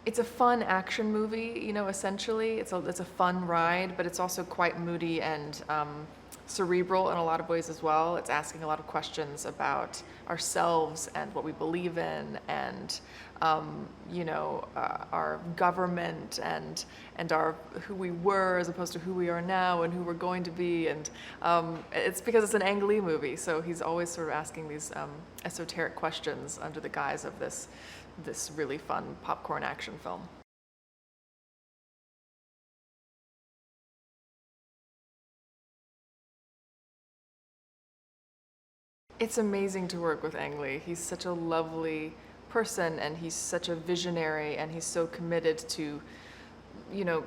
It's a fun action movie, you know, essentially. It's a fun ride, but it's also quite moody and cerebral in a lot of ways as well. It's asking a lot of questions about ourselves and what we believe in, and our government and our who we were as opposed to who we are now and who we're going to be. And it's because it's an Ang Lee movie, so he's always sort of asking these esoteric questions under the guise of this really fun popcorn action film. It's amazing to work with Ang Lee. He's such a lovely person, and he's such a visionary, and he's so committed to,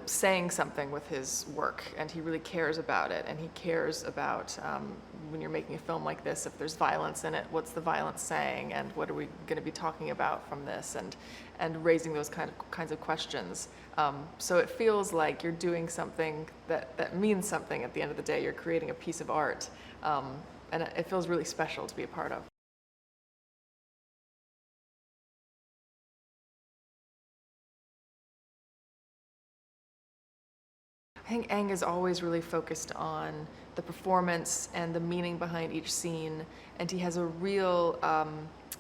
saying something with his work, and he really cares about it, and he cares about when you're making a film like this, if there's violence in it, what's the violence saying, and what are we going to be talking about from this, and raising those kinds of questions. So it feels like you're doing something that means something at the end of the day. You're creating a piece of art, and it feels really special to be a part of. I think Aang is always really focused on the performance and the meaning behind each scene, and he has a real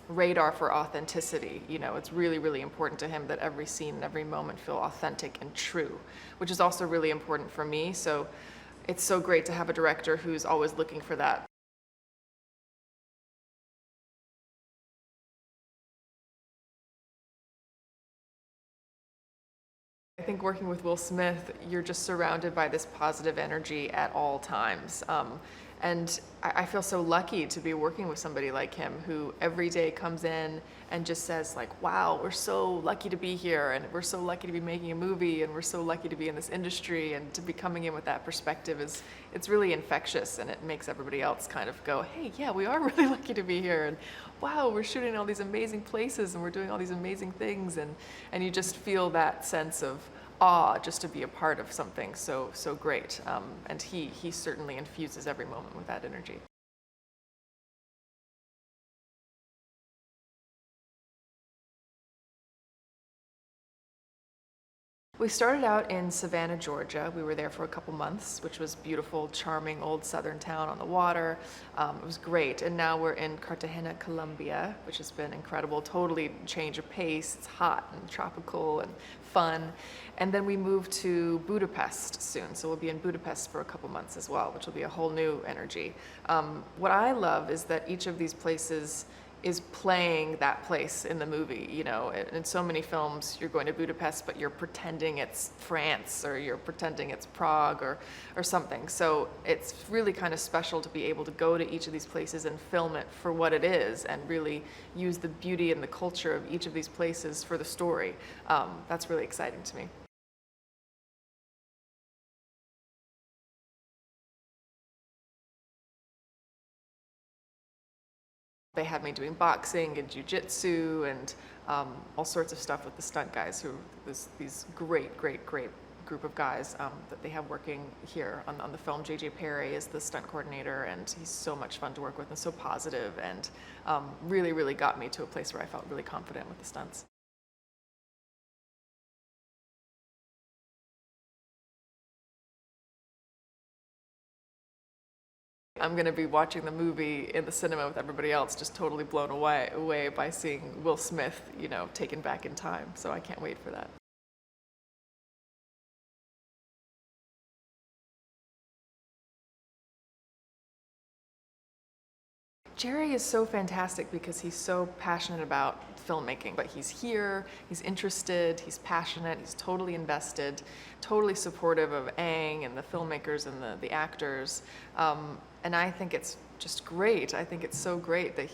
radar for authenticity. It's really, really important to him that every scene and every moment feel authentic and true, which is also really important for me. So it's so great to have a director who's always looking for that. I think working with Will Smith, you're just surrounded by this positive energy at all times. And I feel so lucky to be working with somebody like him, who every day comes in and just says like, wow, we're so lucky to be here, and we're so lucky to be making a movie, and we're so lucky to be in this industry. And to be coming in with that perspective it's really infectious, and it makes everybody else kind of go, hey, yeah, we are really lucky to be here, and wow, we're shooting in all these amazing places, and we're doing all these amazing things, and you just feel that sense of awe just to be a part of something so great. And he certainly infuses every moment with that energy. We started out in Savannah, Georgia. We were there for a couple months, which was beautiful, charming old southern town on the water. It was great. And now we're in Cartagena, Colombia, which has been incredible. Totally change of pace. It's hot and tropical and fun. And then we moved to Budapest soon. So we'll be in Budapest for a couple months as well, which will be a whole new energy. What I love is that each of these places is playing that place in the movie. In so many films you're going to Budapest, but you're pretending it's France, or you're pretending it's Prague, or something. So it's really kind of special to be able to go to each of these places and film it for what it is, and really use the beauty and the culture of each of these places for the story. That's really exciting to me. They had me doing boxing and jujitsu and all sorts of stuff with the stunt guys, who was these great group of guys that they have working here on the film. JJ Perry is the stunt coordinator, and he's so much fun to work with and so positive, and really got me to a place where I felt really confident with the stunts. I'm going to be watching the movie in the cinema with everybody else, just totally blown away by seeing Will Smith, taken back in time. So I can't wait for that. Jerry is so fantastic because he's so passionate about filmmaking, but he's here, he's interested, he's passionate, he's totally invested, totally supportive of Aang and the filmmakers and the actors. And I think it's just great. I think it's so great that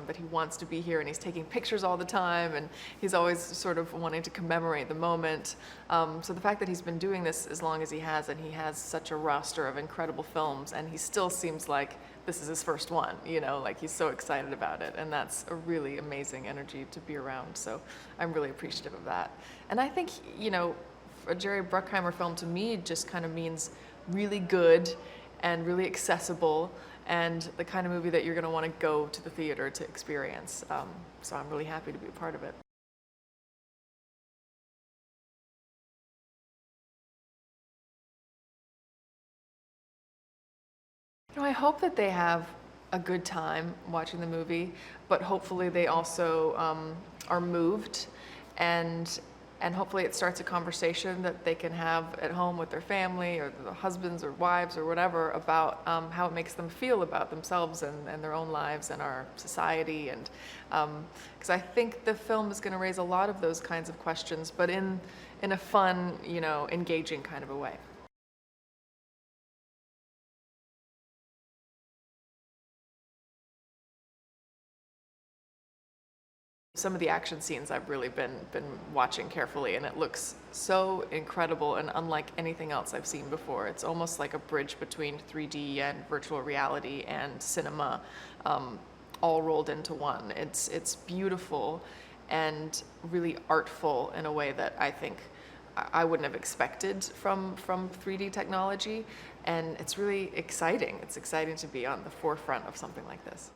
that he wants to be here, and he's taking pictures all the time, and he's always sort of wanting to commemorate the moment. So the fact that he's been doing this as long as he has, and he has such a roster of incredible films, and he still seems like this is his first one, like he's so excited about it, and that's a really amazing energy to be around. So I'm really appreciative of that. And I think, a Jerry Bruckheimer film to me just kind of means really good and really accessible, and the kind of movie that you're going to want to go to the theater to experience. So I'm really happy to be a part of it. I hope that they have a good time watching the movie, but hopefully they also are moved, and hopefully it starts a conversation that they can have at home with their family or their husbands or wives or whatever about how it makes them feel about themselves and their own lives and our society. And because I think the film is going to raise a lot of those kinds of questions, but in a fun, engaging kind of a way. Some of the action scenes I've really been watching carefully, and it looks so incredible and unlike anything else I've seen before. It's almost like a bridge between 3D and virtual reality and cinema, all rolled into one. It's beautiful and really artful in a way that I think I wouldn't have expected from 3D technology, and it's really exciting. It's exciting to be on the forefront of something like this.